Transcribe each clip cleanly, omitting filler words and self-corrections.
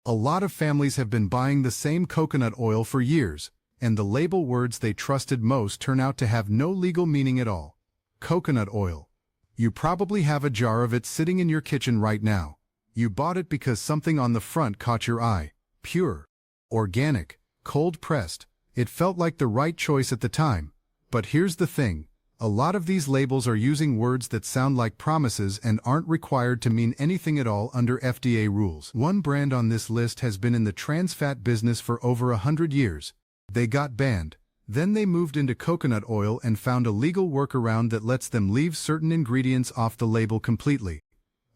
A lot of families have been buying the same coconut oil for years, and the label words they trusted most turn out to have no legal meaning at all. Coconut oil. You probably have a jar of it sitting in your kitchen right now. You bought it because something on the front caught your eye. Pure, organic, cold-pressed. It felt like the right choice at the time. But here's the thing. A lot of these labels are using words that sound like promises and aren't required to mean anything at all under FDA rules. One brand on this list has been in the trans fat business for over 100 years. They got banned. Then they moved into coconut oil and found a legal workaround that lets them leave certain ingredients off the label completely.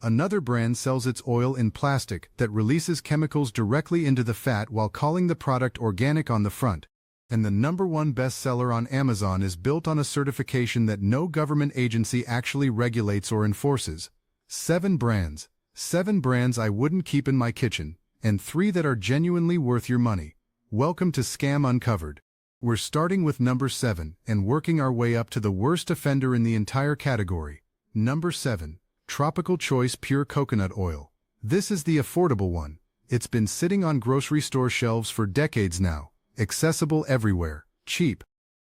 Another brand sells its oil in plastic that releases chemicals directly into the fat while calling the product organic on the front. And the #1 bestseller on Amazon is built on a certification that no government agency actually regulates or enforces. 7 brands. 7 brands I wouldn't keep in my kitchen, and 3 that are genuinely worth your money. Welcome to Scam Uncovered. We're starting with number 7 and working our way up to the worst offender in the entire category. Number 7. Tropical Choice Pure Coconut Oil. This is the affordable one. It's been sitting on grocery store shelves for decades now. Accessible everywhere, cheap.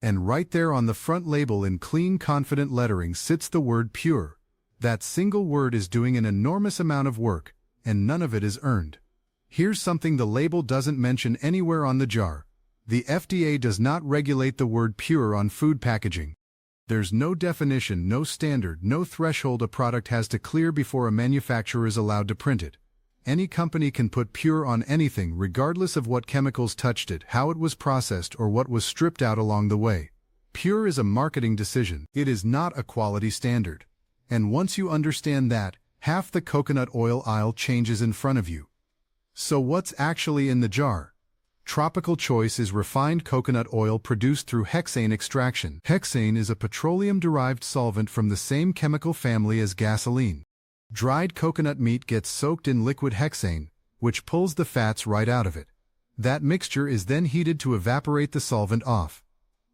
And right there on the front label in clean, confident lettering sits the word pure. That single word is doing an enormous amount of work, and none of it is earned. Here's something the label doesn't mention anywhere on the jar. The FDA does not regulate the word pure on food packaging. There's no definition, no standard, no threshold a product has to clear before a manufacturer is allowed to print it. Any company can put pure on anything regardless of what chemicals touched it, how it was processed, or what was stripped out along the way. Pure is a marketing decision. It is not a quality standard. And once you understand that, half the coconut oil aisle changes in front of you. So what's actually in the jar? Tropical Choice is refined coconut oil produced through hexane extraction. Hexane is a petroleum-derived solvent from the same chemical family as gasoline. Dried coconut meat gets soaked in liquid hexane, which pulls the fats right out of it. That mixture is then heated to evaporate the solvent off.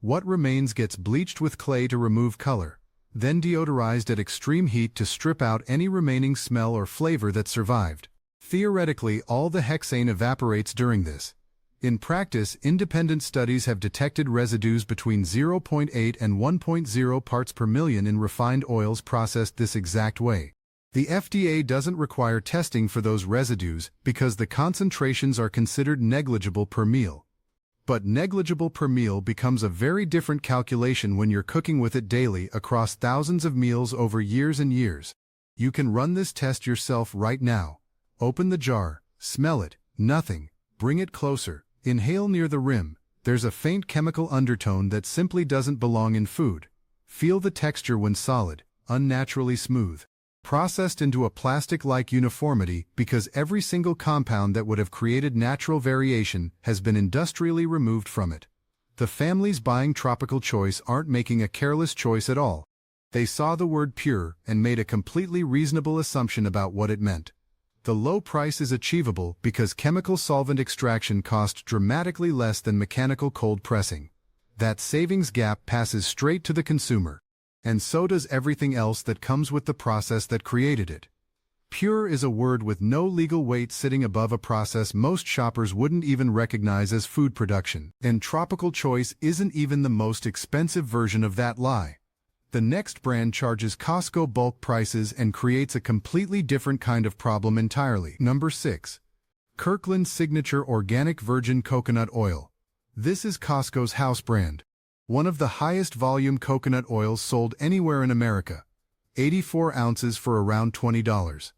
What remains gets bleached with clay to remove color, then deodorized at extreme heat to strip out any remaining smell or flavor that survived. Theoretically, all the hexane evaporates during this. In practice, independent studies have detected residues between 0.8 and 1.0 parts per million in refined oils processed this exact way. The FDA doesn't require testing for those residues because the concentrations are considered negligible per meal. But negligible per meal becomes a very different calculation when you're cooking with it daily across thousands of meals over years and years. You can run this test yourself right now. Open the jar, smell it, nothing. Bring it closer, inhale near the rim. There's a faint chemical undertone that simply doesn't belong in food. Feel the texture when solid, unnaturally smooth. Processed into a plastic-like uniformity because every single compound that would have created natural variation has been industrially removed from it. The families buying Tropical Choice aren't making a careless choice at all. They saw the word pure and made a completely reasonable assumption about what it meant. The low price is achievable because chemical solvent extraction costs dramatically less than mechanical cold pressing. That savings gap passes straight to the consumer. And so does everything else that comes with the process that created it. Pure is a word with no legal weight sitting above a process most shoppers wouldn't even recognize as food production. And Tropical Choice isn't even the most expensive version of that lie. The next brand charges Costco bulk prices and creates a completely different kind of problem entirely. Number 6. Kirkland Signature Organic Virgin Coconut Oil. This is Costco's house brand. One of the highest volume coconut oils sold anywhere in America. 84 ounces for around $20.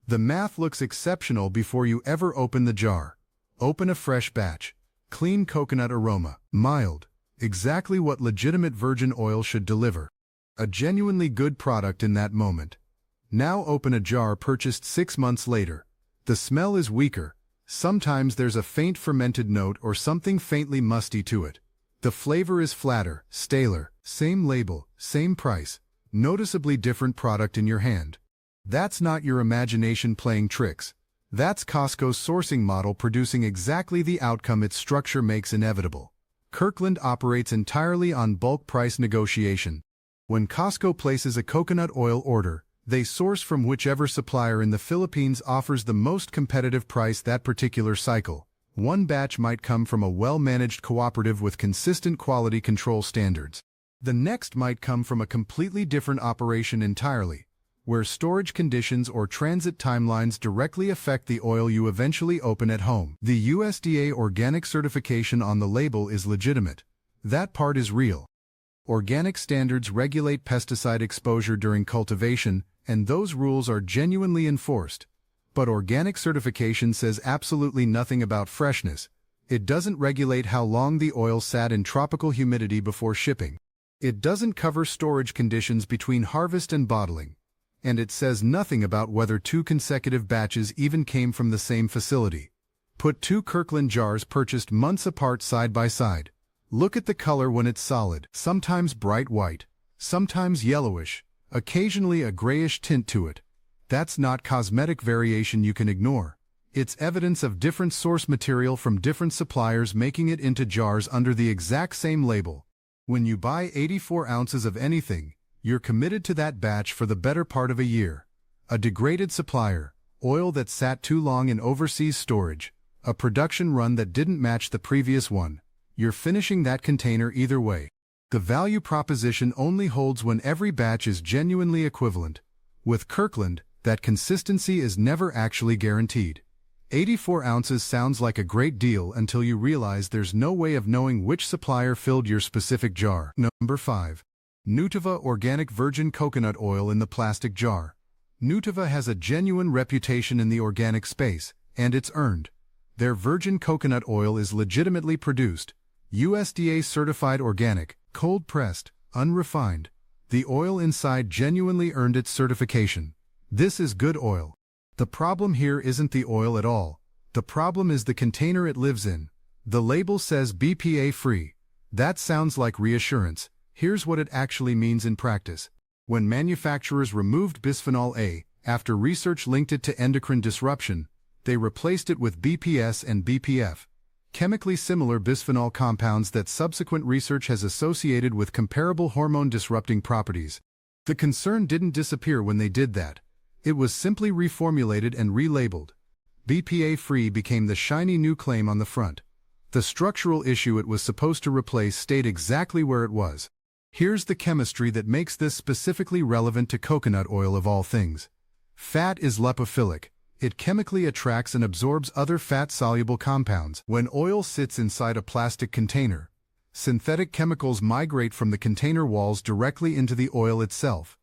The math looks exceptional before you ever open the jar. Open a fresh batch. Clean coconut aroma. Mild. Exactly what legitimate virgin oil should deliver. A genuinely good product in that moment. Now open a jar purchased 6 months later. The smell is weaker. Sometimes there's a faint fermented note or something faintly musty to it. The flavor is flatter, staler, same label, same price, noticeably different product in your hand. That's not your imagination playing tricks. That's Costco's sourcing model producing exactly the outcome its structure makes inevitable. Kirkland operates entirely on bulk price negotiation. When Costco places a coconut oil order, They source from whichever supplier in the Philippines offers the most competitive price that particular cycle. One batch might come from a well-managed cooperative with consistent quality control standards. The next might come from a completely different operation entirely, where storage conditions or transit timelines directly affect the oil you eventually open at home. The USDA organic certification on the label is legitimate. That part is real. Organic standards regulate pesticide exposure during cultivation, and those rules are genuinely enforced. But organic certification says absolutely nothing about freshness. It doesn't regulate how long the oil sat in tropical humidity before shipping. It doesn't cover storage conditions between harvest and bottling. And it says nothing about whether 2 consecutive batches even came from the same facility. Put 2 Kirkland jars purchased months apart side by side. Look at the color when it's solid, sometimes bright white, sometimes yellowish, occasionally a grayish tint to it. That's not cosmetic variation you can ignore. It's evidence of different source material from different suppliers making it into jars under the exact same label. When you buy 84 ounces of anything, you're committed to that batch for the better part of a year. A degraded supplier, oil that sat too long in overseas storage, a production run that didn't match the previous one. You're finishing that container either way. The value proposition only holds when every batch is genuinely equivalent. With Kirkland, that consistency is never actually guaranteed. 84 ounces sounds like a great deal until you realize there's no way of knowing which supplier filled your specific jar. Number 5. Nutiva Organic Virgin Coconut Oil in the plastic jar. Nutiva has a genuine reputation in the organic space, and it's earned. Their virgin coconut oil is legitimately produced, USDA certified organic, cold-pressed, unrefined. The oil inside genuinely earned its certification. This is good oil. The problem here isn't the oil at all. The problem is the container it lives in. The label says BPA-free. That sounds like reassurance. Here's what it actually means in practice. When manufacturers removed bisphenol A, after research linked it to endocrine disruption, they replaced it with BPS and BPF, chemically similar bisphenol compounds that subsequent research has associated with comparable hormone-disrupting properties. The concern didn't disappear when they did that. It was simply reformulated and relabeled. BPA-free became the shiny new claim on the front. The structural issue it was supposed to replace stayed exactly where it was. Here's the chemistry that makes this specifically relevant to coconut oil of all things. Fat is lipophilic. It chemically attracts and absorbs other fat-soluble compounds. When oil sits inside a plastic container, synthetic chemicals migrate from the container walls directly into the oil itself.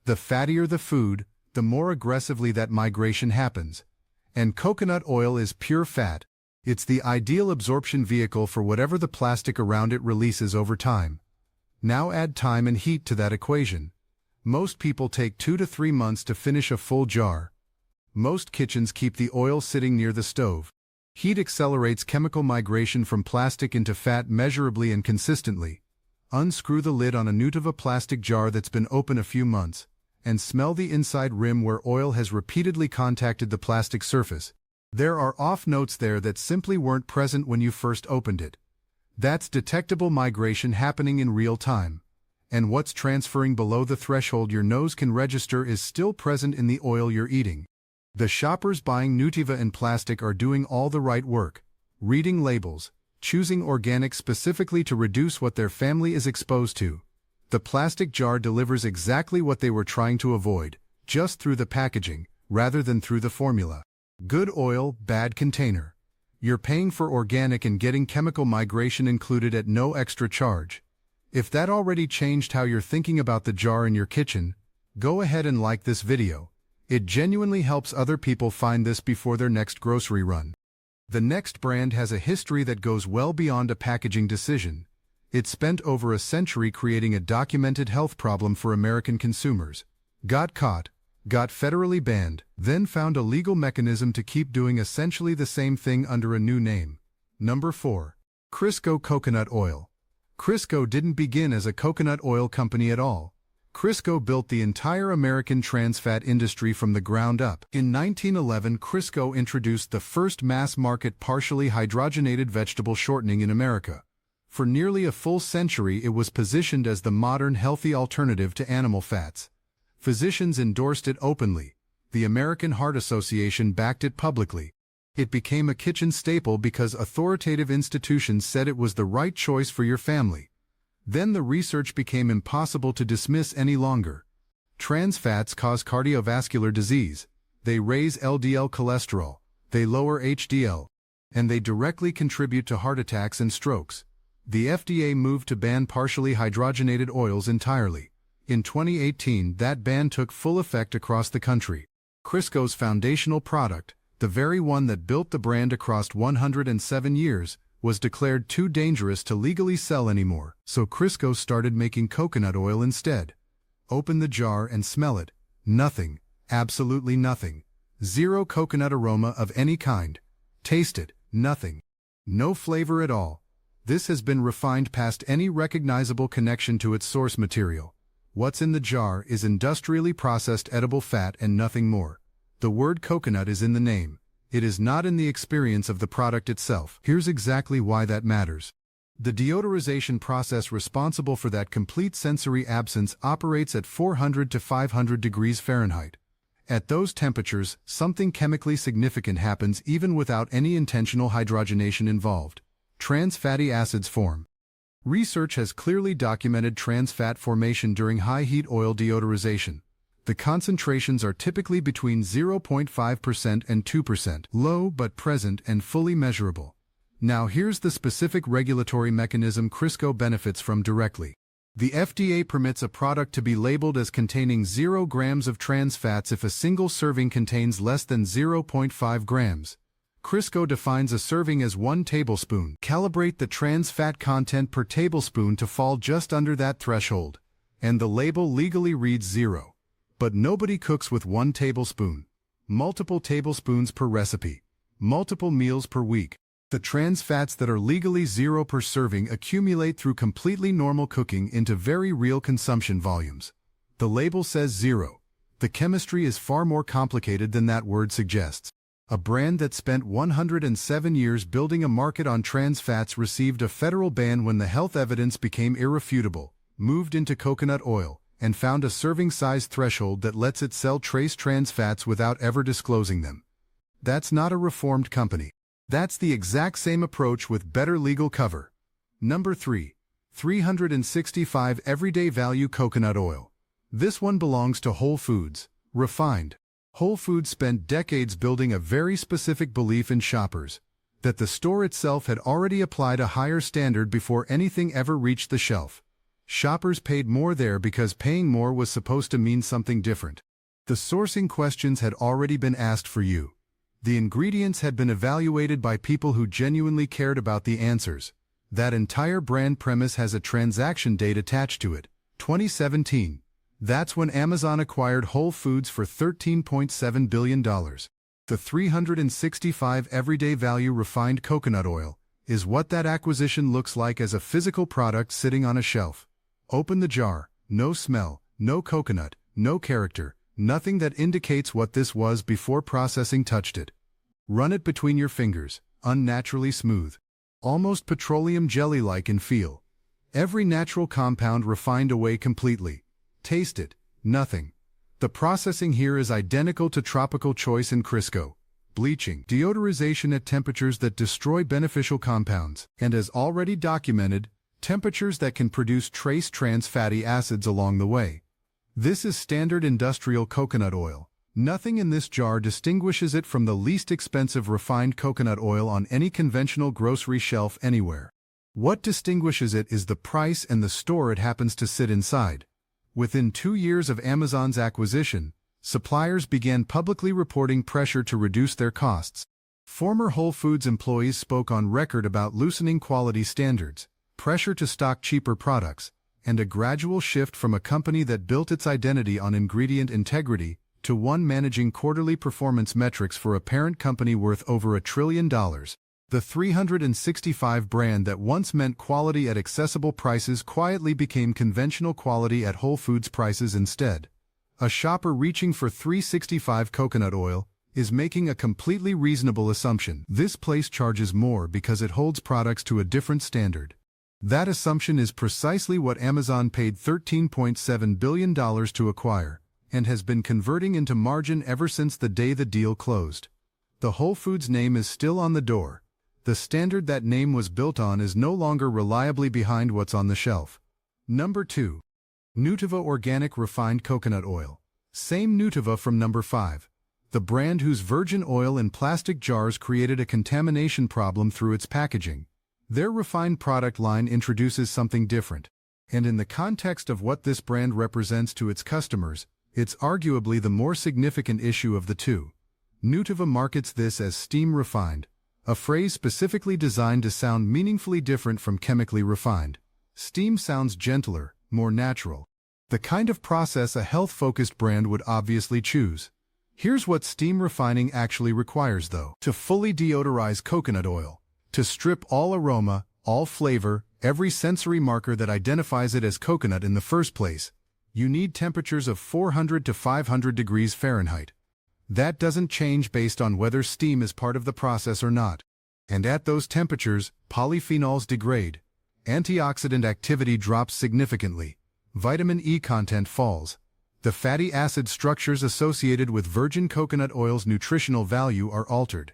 The fattier the food, the more aggressively that migration happens. And coconut oil is pure fat. It's the ideal absorption vehicle for whatever the plastic around it releases over time. Now add time and heat to that equation. Most people take 2 to 3 months to finish a full jar. Most kitchens keep the oil sitting near the stove. Heat accelerates chemical migration from plastic into fat measurably and consistently. Unscrew the lid on a Nutiva plastic jar that's been open a few months, and smell the inside rim where oil has repeatedly contacted the plastic surface. There are off notes there that simply weren't present when you first opened it. That's detectable migration happening in real time. And what's transferring below the threshold your nose can register is still present in the oil you're eating. The shoppers buying Nutiva in plastic are doing all the right work, reading labels, choosing organic specifically to reduce what their family is exposed to. The plastic jar delivers exactly what they were trying to avoid, just through the packaging, rather than through the formula. Good oil, bad container. You're paying for organic and getting chemical migration included at no extra charge. If that already changed how you're thinking about the jar in your kitchen, go ahead and like this video. It genuinely helps other people find this before their next grocery run. The next brand has a history that goes well beyond a packaging decision. It spent over a century creating a documented health problem for American consumers. Got caught, got federally banned, then found a legal mechanism to keep doing essentially the same thing under a new name. Number 4. Crisco Coconut Oil. Crisco didn't begin as a coconut oil company at all. Crisco built the entire American trans fat industry from the ground up. In 1911, Crisco introduced the first mass-market partially hydrogenated vegetable shortening in America. For nearly a full century, it was positioned as the modern healthy alternative to animal fats. Physicians endorsed it openly. The American Heart Association backed it publicly. It became a kitchen staple because authoritative institutions said it was the right choice for your family. Then the research became impossible to dismiss any longer. Trans fats cause cardiovascular disease. They raise LDL cholesterol. They lower HDL. And they directly contribute to heart attacks and strokes. The FDA moved to ban partially hydrogenated oils entirely. In 2018, that ban took full effect across the country. Crisco's foundational product, the very one that built the brand across 107 years, was declared too dangerous to legally sell anymore, so Crisco started making coconut oil instead. Open the jar and smell it. Nothing. Absolutely nothing. Zero coconut aroma of any kind. Taste it. Nothing. No flavor at all. This has been refined past any recognizable connection to its source material. What's in the jar is industrially processed edible fat and nothing more. The word coconut is in the name. It is not in the experience of the product itself. Here's exactly why that matters. The deodorization process responsible for that complete sensory absence operates at 400 to 500 degrees Fahrenheit. At those temperatures, something chemically significant happens even without any intentional hydrogenation involved. Trans fatty acids form. Research has clearly documented trans fat formation during high-heat oil deodorization. The concentrations are typically between 0.5% and 2%, low but present and fully measurable. Now here's the specific regulatory mechanism Crisco benefits from directly. The FDA permits a product to be labeled as containing 0 grams of trans fats if a single serving contains less than 0.5 grams. Crisco defines a serving as 1 tablespoon. Calibrate the trans fat content per tablespoon to fall just under that threshold, and the label legally reads 0. But nobody cooks with 1 tablespoon. Multiple tablespoons per recipe. Multiple meals per week. The trans fats that are legally 0 per serving accumulate through completely normal cooking into very real consumption volumes. The label says 0. The chemistry is far more complicated than that word suggests. A brand that spent 107 years building a market on trans fats received a federal ban when the health evidence became irrefutable, moved into coconut oil, and found a serving size threshold that lets it sell trace trans fats without ever disclosing them. That's not a reformed company. That's the exact same approach with better legal cover. Number 3. 365 Everyday Value Coconut Oil. This one belongs to Whole Foods, refined. Whole Foods spent decades building a very specific belief in shoppers, that the store itself had already applied a higher standard before anything ever reached the shelf. Shoppers paid more there because paying more was supposed to mean something different. The sourcing questions had already been asked for you. The ingredients had been evaluated by people who genuinely cared about the answers. That entire brand premise has a transaction date attached to it, 2017. That's when Amazon acquired Whole Foods for $13.7 billion. The 365 Everyday Value Refined Coconut Oil is what that acquisition looks like as a physical product sitting on a shelf. Open the jar, no smell, no coconut, no character, nothing that indicates what this was before processing touched it. Run it between your fingers, unnaturally smooth. Almost petroleum jelly-like in feel. Every natural compound refined away completely. Taste it. Nothing. The processing here is identical to Tropical Choice and Crisco. Bleaching, deodorization at temperatures that destroy beneficial compounds, and as already documented, temperatures that can produce trace trans fatty acids along the way. This is standard industrial coconut oil. Nothing in this jar distinguishes it from the least expensive refined coconut oil on any conventional grocery shelf anywhere. What distinguishes it is the price and the store it happens to sit inside. Within 2 years of Amazon's acquisition, suppliers began publicly reporting pressure to reduce their costs. Former Whole Foods employees spoke on record about loosening quality standards, pressure to stock cheaper products, and a gradual shift from a company that built its identity on ingredient integrity to one managing quarterly performance metrics for a parent company worth over $1 trillion. The 365 brand that once meant quality at accessible prices quietly became conventional quality at Whole Foods prices instead. A shopper reaching for 365 coconut oil is making a completely reasonable assumption. This place charges more because it holds products to a different standard. That assumption is precisely what Amazon paid $13.7 billion to acquire, and has been converting into margin ever since the day the deal closed. The Whole Foods name is still on the door. The standard that name was built on is no longer reliably behind what's on the shelf. Number 2. Nutiva Organic Refined Coconut Oil. Same Nutiva from number 5. The brand whose virgin oil in plastic jars created a contamination problem through its packaging. Their refined product line introduces something different. And in the context of what this brand represents to its customers, it's arguably the more significant issue of the two. Nutiva markets this as steam refined, a phrase specifically designed to sound meaningfully different from chemically refined. Steam sounds gentler, more natural. The kind of process a health-focused brand would obviously choose. Here's what steam refining actually requires, though. To fully deodorize coconut oil, to strip all aroma, all flavor, every sensory marker that identifies it as coconut in the first place, you need temperatures of 400 to 500 degrees Fahrenheit. That doesn't change based on whether steam is part of the process or not. And at those temperatures, polyphenols degrade. Antioxidant activity drops significantly. Vitamin E content falls. The fatty acid structures associated with virgin coconut oil's nutritional value are altered.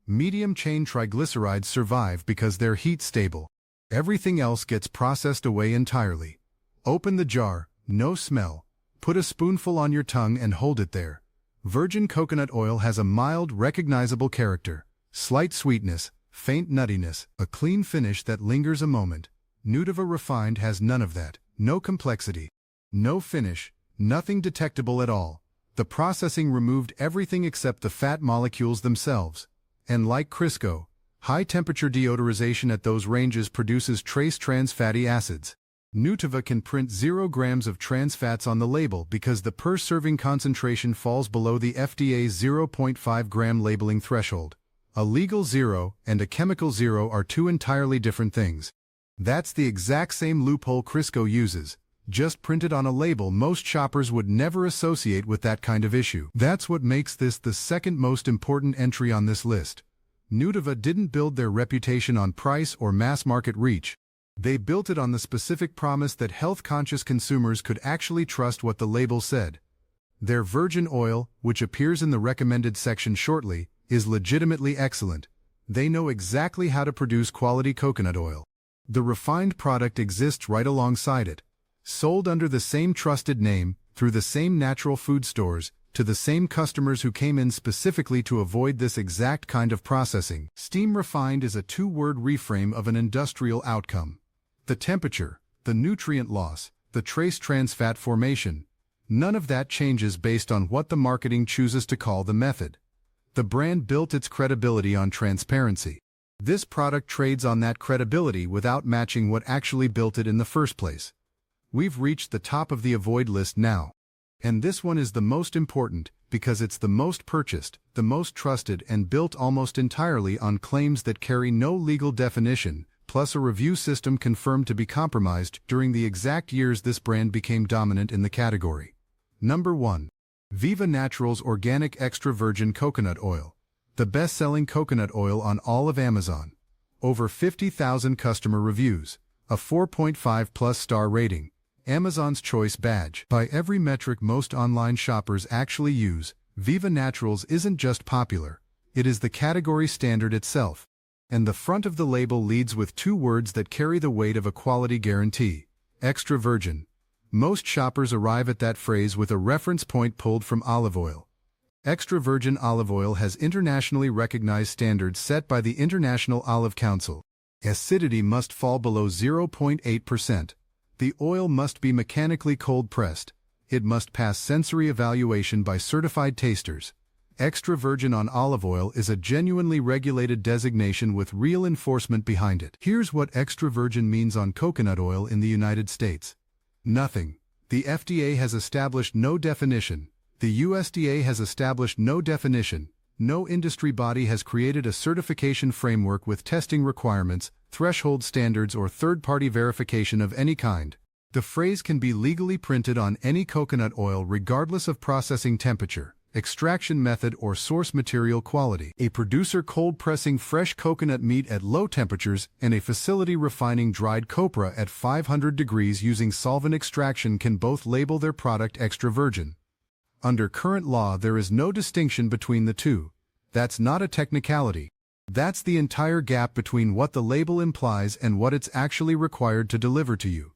Medium-chain triglycerides survive because they're heat-stable. Everything else gets processed away entirely. Open the jar, no smell. Put a spoonful on your tongue and hold it there. Virgin coconut oil has a mild, recognizable character. Slight sweetness, faint nuttiness, a clean finish that lingers a moment. Nutiva Refined has none of that. No complexity. No finish. Nothing detectable at all. The processing removed everything except the fat molecules themselves. And like Crisco, high-temperature deodorization at those ranges produces trace trans fatty acids. Nutiva can print 0 grams of trans fats on the label because the per-serving concentration falls below the FDA's 0.5 gram labeling threshold. A legal 0 and a chemical 0 are two entirely different things. That's the exact same loophole Crisco uses. Just printed on a label most shoppers would never associate with that kind of issue. That's what makes this the second most important entry on this list. Nutiva didn't build their reputation on price or mass market reach. They built it on the specific promise that health-conscious consumers could actually trust what the label said. Their virgin oil, which appears in the recommended section shortly, is legitimately excellent. They know exactly how to produce quality coconut oil. The refined product exists right alongside it. Sold under the same trusted name, through the same natural food stores, to the same customers who came in specifically to avoid this exact kind of processing. Steam refined is a two-word reframe of an industrial outcome. The temperature, the nutrient loss, the trace trans fat formation, none of that changes based on what the marketing chooses to call the method. The brand built its credibility on transparency. This product trades on that credibility without matching what actually built it in the first place. We've reached the top of the avoid list now. And this one is the most important because it's the most purchased, the most trusted, and built almost entirely on claims that carry no legal definition, plus a review system confirmed to be compromised during the exact years this brand became dominant in the category. Number 1. Viva Naturals Organic Extra Virgin Coconut Oil. The best-selling coconut oil on all of Amazon. Over 50,000 customer reviews. A 4.5+ star rating. Amazon's Choice Badge. By every metric most online shoppers actually use, Viva Naturals isn't just popular, it is the category standard itself. And the front of the label leads with two words that carry the weight of a quality guarantee: extra virgin. Most shoppers arrive at that phrase with a reference point pulled from olive oil. Extra virgin olive oil has internationally recognized standards set by the International Olive Council. Acidity must fall below 0.8%. The oil must be mechanically cold-pressed. It must pass sensory evaluation by certified tasters. Extra virgin on olive oil is a genuinely regulated designation with real enforcement behind it. Here's what extra virgin means on coconut oil in the United States. Nothing. The FDA has established no definition. The USDA has established no definition. No industry body has created a certification framework with testing requirements, threshold standards, or third-party verification of any kind. The phrase can be legally printed on any coconut oil regardless of processing temperature, extraction method, or source material quality. A producer cold-pressing fresh coconut meat at low temperatures and a facility refining dried copra at 500 degrees using solvent extraction can both label their product extra virgin. Under current law, there is no distinction between the two. That's not a technicality. That's the entire gap between what the label implies and what it's actually required to deliver to you.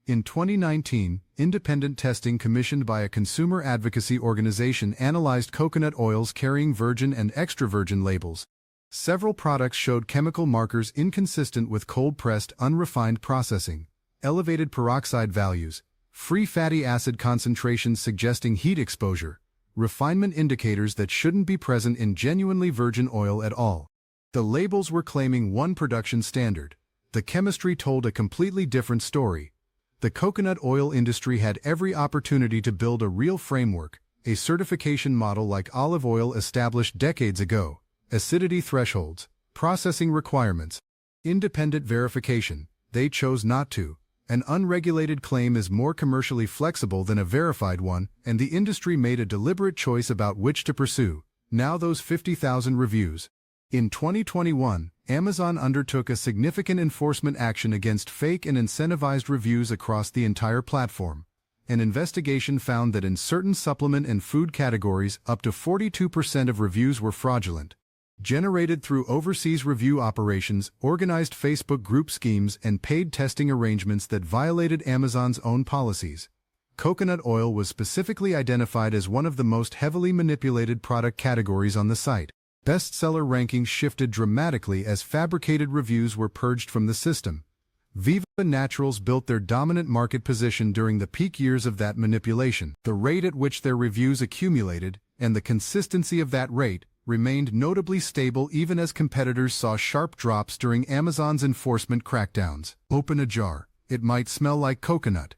In 2019, independent testing commissioned by a consumer advocacy organization analyzed coconut oils carrying virgin and extra virgin labels. Several products showed chemical markers inconsistent with cold-pressed, unrefined processing, elevated peroxide values, free fatty acid concentrations suggesting heat exposure, refinement indicators that shouldn't be present in genuinely virgin oil at all. The labels were claiming one production standard. The chemistry told a completely different story. The coconut oil industry had every opportunity to build a real framework, a certification model like olive oil established decades ago, acidity thresholds, processing requirements, independent verification. They chose not to. An unregulated claim is more commercially flexible than a verified one, and the industry made a deliberate choice about which to pursue. Now those 50,000 reviews. In 2021, Amazon undertook a significant enforcement action against fake and incentivized reviews across the entire platform. An investigation found that in certain supplement and food categories, up to 42% of reviews were fraudulent. Generated through overseas review operations, organized Facebook group schemes, and paid testing arrangements that violated Amazon's own policies. Coconut oil was specifically identified as one of the most heavily manipulated product categories on the site. Bestseller rankings shifted dramatically as fabricated reviews were purged from the system. Viva Naturals built their dominant market position during the peak years of that manipulation. The rate at which their reviews accumulated, and the consistency of that rate, remained notably stable even as competitors saw sharp drops during Amazon's enforcement crackdowns. Open a jar. It might smell like coconut.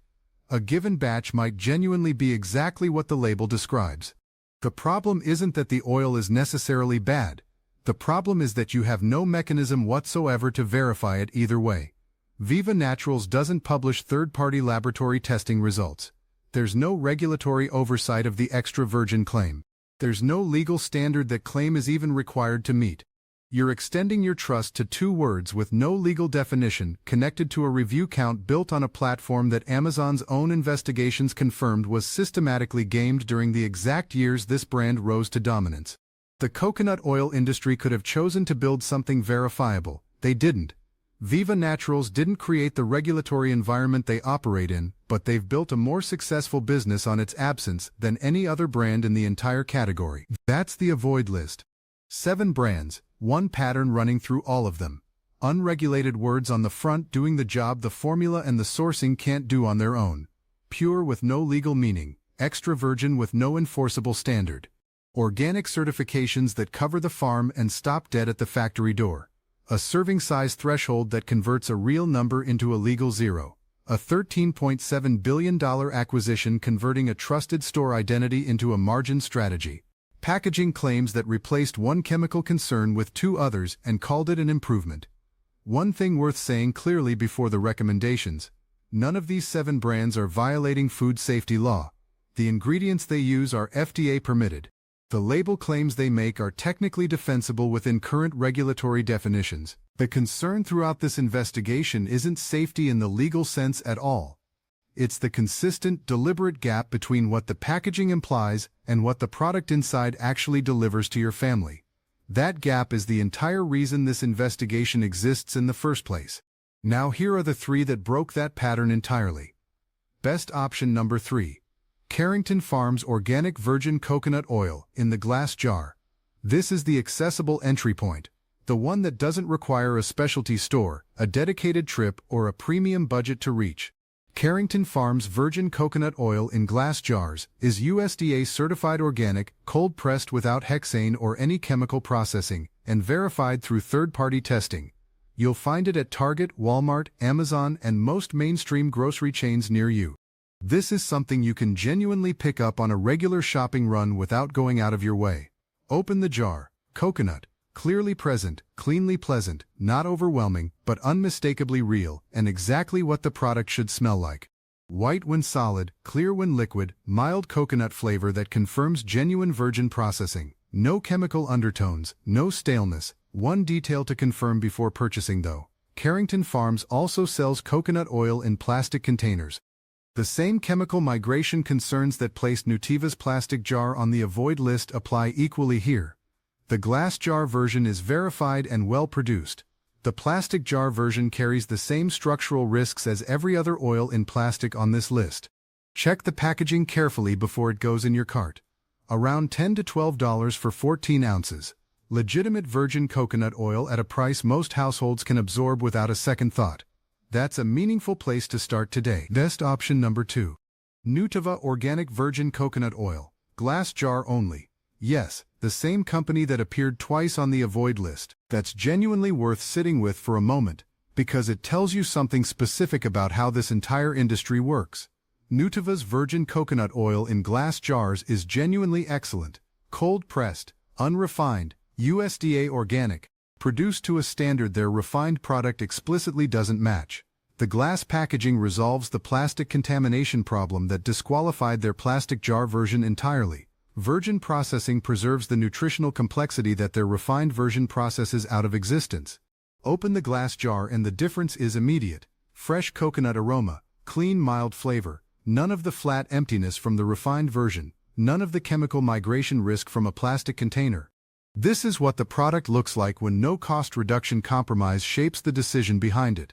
A given batch might genuinely be exactly what the label describes. The problem isn't that the oil is necessarily bad. The problem is that you have no mechanism whatsoever to verify it either way. Viva Naturals doesn't publish third-party laboratory testing results. There's no regulatory oversight of the extra virgin claim. There's no legal standard that claim is even required to meet. You're extending your trust to two words with no legal definition connected to a review count built on a platform that Amazon's own investigations confirmed was systematically gamed during the exact years this brand rose to dominance. The coconut oil industry could have chosen to build something verifiable. They didn't. Viva Naturals didn't create the regulatory environment they operate in, but they've built a more successful business on its absence than any other brand in the entire category. That's the avoid list. 7 brands, one pattern running through all of them. Unregulated words on the front doing the job the formula and the sourcing can't do on their own. Pure with no legal meaning, extra virgin with no enforceable standard. Organic certifications that cover the farm and stop dead at the factory door. A serving size threshold that converts a real number into a legal zero. A $13.7 billion acquisition converting a trusted store identity into a margin strategy. Packaging claims that replaced one chemical concern with 2 others and called it an improvement. One thing worth saying clearly before the recommendations: none of these 7 brands are violating food safety law. The ingredients they use are FDA permitted. The label claims they make are technically defensible within current regulatory definitions. The concern throughout this investigation isn't safety in the legal sense at all. It's the consistent, deliberate gap between what the packaging implies and what the product inside actually delivers to your family. That gap is the entire reason this investigation exists in the first place. Now here are the 3 that broke that pattern entirely. Best option number 3. Carrington Farms Organic Virgin Coconut Oil in the glass jar. This is the accessible entry point, the one that doesn't require a specialty store, a dedicated trip, or a premium budget to reach. Carrington Farms Virgin Coconut Oil in glass jars is USDA certified organic, cold-pressed without hexane or any chemical processing, and verified through third-party testing. You'll find it at Target, Walmart, Amazon, and most mainstream grocery chains near you. This is something you can genuinely pick up on a regular shopping run without going out of your way. Open the jar. Coconut. Clearly present, cleanly pleasant, not overwhelming, but unmistakably real, and exactly what the product should smell like. White when solid, clear when liquid, mild coconut flavor that confirms genuine virgin processing. No chemical undertones, no staleness. One detail to confirm before purchasing though. Carrington Farms also sells coconut oil in plastic containers. The same chemical migration concerns that placed Nutiva's plastic jar on the avoid list apply equally here. The glass jar version is verified and well-produced. The plastic jar version carries the same structural risks as every other oil in plastic on this list. Check the packaging carefully before it goes in your cart. Around $10 to $12 for 14 ounces. Legitimate virgin coconut oil at a price most households can absorb without a second thought. That's a meaningful place to start today. Best option number 2. Nutiva Organic Virgin Coconut Oil. Glass jar only. Yes, the same company that appeared twice on the avoid list. That's genuinely worth sitting with for a moment, because it tells you something specific about how this entire industry works. Nutiva's virgin coconut oil in glass jars is genuinely excellent. Cold-pressed, unrefined, USDA organic, produced to a standard their refined product explicitly doesn't match. The glass packaging resolves the plastic contamination problem that disqualified their plastic jar version entirely. Virgin processing preserves the nutritional complexity that their refined version processes out of existence. Open the glass jar and the difference is immediate. Fresh coconut aroma, clean mild flavor, none of the flat emptiness from the refined version, none of the chemical migration risk from a plastic container. This is what the product looks like when no cost reduction compromise shapes the decision behind it.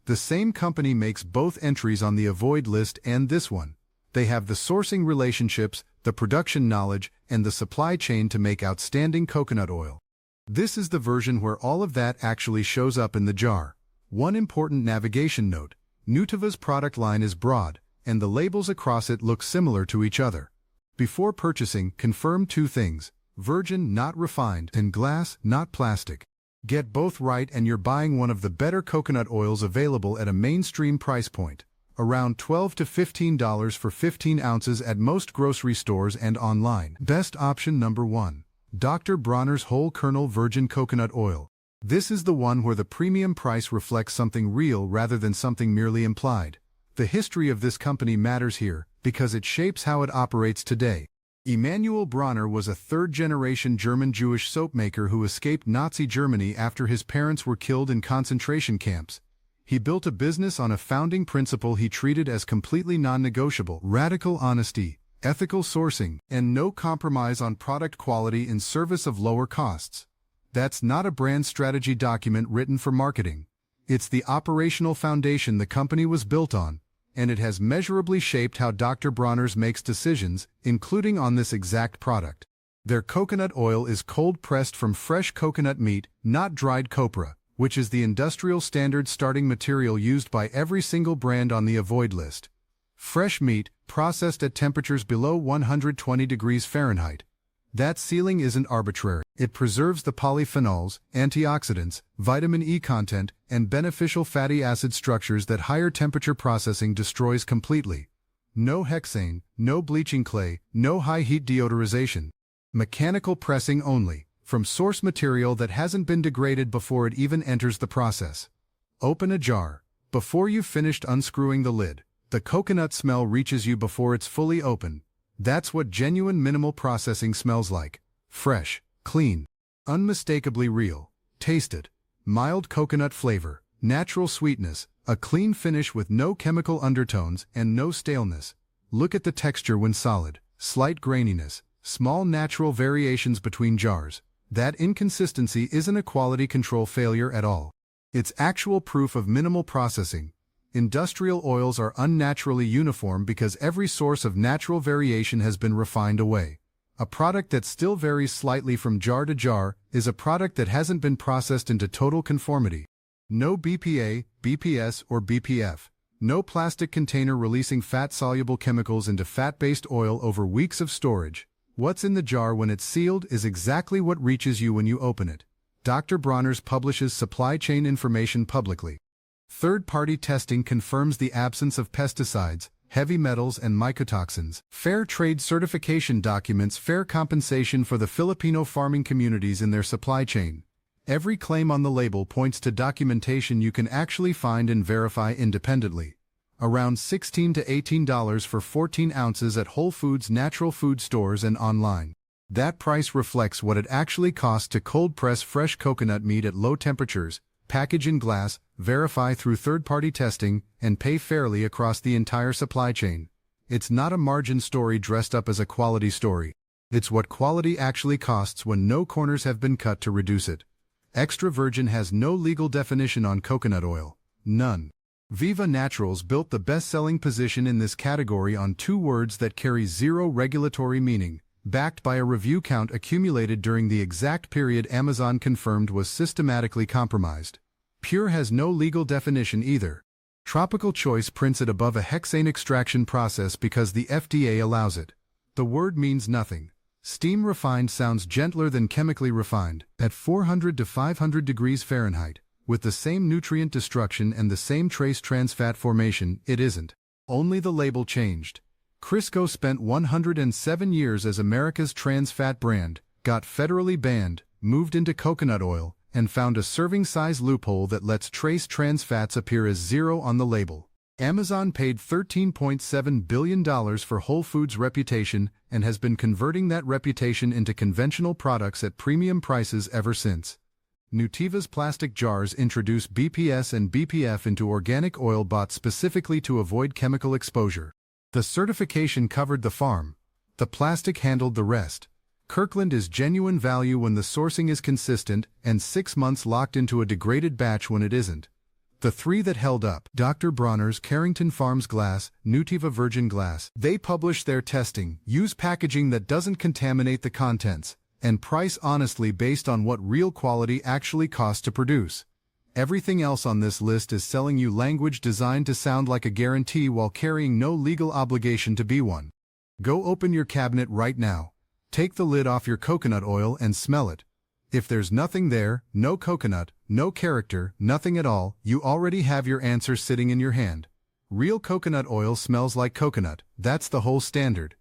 The same company makes both entries on the avoid list and this one. They have the sourcing relationships, the production knowledge, and the supply chain to make outstanding coconut oil. This is the version where all of that actually shows up in the jar. One important navigation note: Nutiva's product line is broad, and the labels across it look similar to each other. Before purchasing, confirm 2 things. Virgin, not refined, and glass, not plastic. Get both right and you're buying one of the better coconut oils available at a mainstream price point. Around $12 to $15 for 15 ounces at most grocery stores and online. Best option number 1. Dr. Bronner's Whole Kernel Virgin Coconut Oil. This is the one where the premium price reflects something real rather than something merely implied. The history of this company matters here, because it shapes how it operates today. Emanuel Bronner was a third-generation German-Jewish soap maker who escaped Nazi Germany after his parents were killed in concentration camps. He built a business on a founding principle he treated as completely non-negotiable: radical honesty, ethical sourcing, and no compromise on product quality in service of lower costs. That's not a brand strategy document written for marketing. It's the operational foundation the company was built on, and it has measurably shaped how Dr. Bronner's makes decisions, including on this exact product. Their coconut oil is cold-pressed from fresh coconut meat, not dried copra, which is the industrial standard starting material used by every single brand on the avoid list. Fresh meat, processed at temperatures below 120 degrees Fahrenheit. That ceiling isn't arbitrary. It preserves the polyphenols, antioxidants, vitamin E content, and beneficial fatty acid structures that higher temperature processing destroys completely. No hexane, no bleaching clay, no high heat deodorization. Mechanical pressing only, from source material that hasn't been degraded before it even enters the process. Open a jar. Before you've finished unscrewing the lid, the coconut smell reaches you before it's fully open. That's what genuine minimal processing smells like. Fresh, clean, unmistakably real. Taste it. Mild coconut flavor, natural sweetness, a clean finish with no chemical undertones and no staleness. Look at the texture when solid, slight graininess, small natural variations between jars. That inconsistency isn't a quality control failure at all. It's actual proof of minimal processing. Industrial oils are unnaturally uniform because every source of natural variation has been refined away. A product that still varies slightly from jar to jar is a product that hasn't been processed into total conformity. No BPA, BPS, or BPF. No plastic container releasing fat-soluble chemicals into fat-based oil over weeks of storage. What's in the jar when it's sealed is exactly what reaches you when you open it. Dr. Bronner's publishes supply chain information publicly. Third-party testing confirms the absence of pesticides, heavy metals, and mycotoxins. Fair trade certification documents fair compensation for the Filipino farming communities in their supply chain. Every claim on the label points to documentation you can actually find and verify independently. Around $16 to $18 for 14 ounces at Whole Foods natural food stores and online. That price reflects what it actually costs to cold-press fresh coconut meat at low temperatures, package in glass, verify through third-party testing, and pay fairly across the entire supply chain. It's not a margin story dressed up as a quality story. It's what quality actually costs when no corners have been cut to reduce it. Extra virgin has no legal definition on coconut oil. None. Viva Naturals built the best-selling position in this category on two words that carry zero regulatory meaning, backed by a review count accumulated during the exact period Amazon confirmed was systematically compromised. Pure has no legal definition either. Tropical Choice prints it above a hexane extraction process because the FDA allows it. The word means nothing. Steam refined sounds gentler than chemically refined, at 400 to 500 degrees Fahrenheit. With the same nutrient destruction and the same trace trans fat formation, it isn't. Only the label changed. Crisco spent 107 years as America's trans fat brand, got federally banned, moved into coconut oil, and found a serving size loophole that lets trace trans fats appear as zero on the label. Amazon paid $13.7 billion for Whole Foods' reputation and has been converting that reputation into conventional products at premium prices ever since. Nutiva's plastic jars introduce BPS and BPF into organic oil bought specifically to avoid chemical exposure. The certification covered the farm. The plastic handled the rest. Kirkland is genuine value when the sourcing is consistent and 6 months locked into a degraded batch when it isn't. The three that held up, Dr. Bronner's Carrington Farms Glass, Nutiva Virgin Glass, they publish their testing, use packaging that doesn't contaminate the contents, and price honestly based on what real quality actually costs to produce. Everything else on this list is selling you language designed to sound like a guarantee while carrying no legal obligation to be one. Go open your cabinet right now. Take the lid off your coconut oil and smell it. If there's nothing there, no coconut, no character, nothing at all, you already have your answer sitting in your hand. Real coconut oil smells like coconut, that's the whole standard.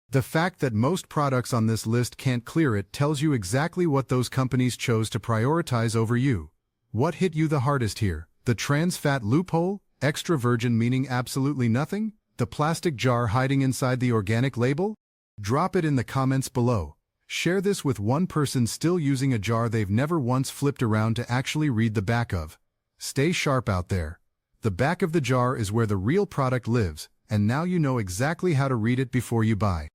The fact that most products on this list can't clear it tells you exactly what those companies chose to prioritize over you. What hit you the hardest here? The trans fat loophole? Extra virgin meaning absolutely nothing? The plastic jar hiding inside the organic label? Drop it in the comments below. Share this with one person still using a jar they've never once flipped around to actually read the back of. Stay sharp out there. The back of the jar is where the real product lives, and now you know exactly how to read it before you buy.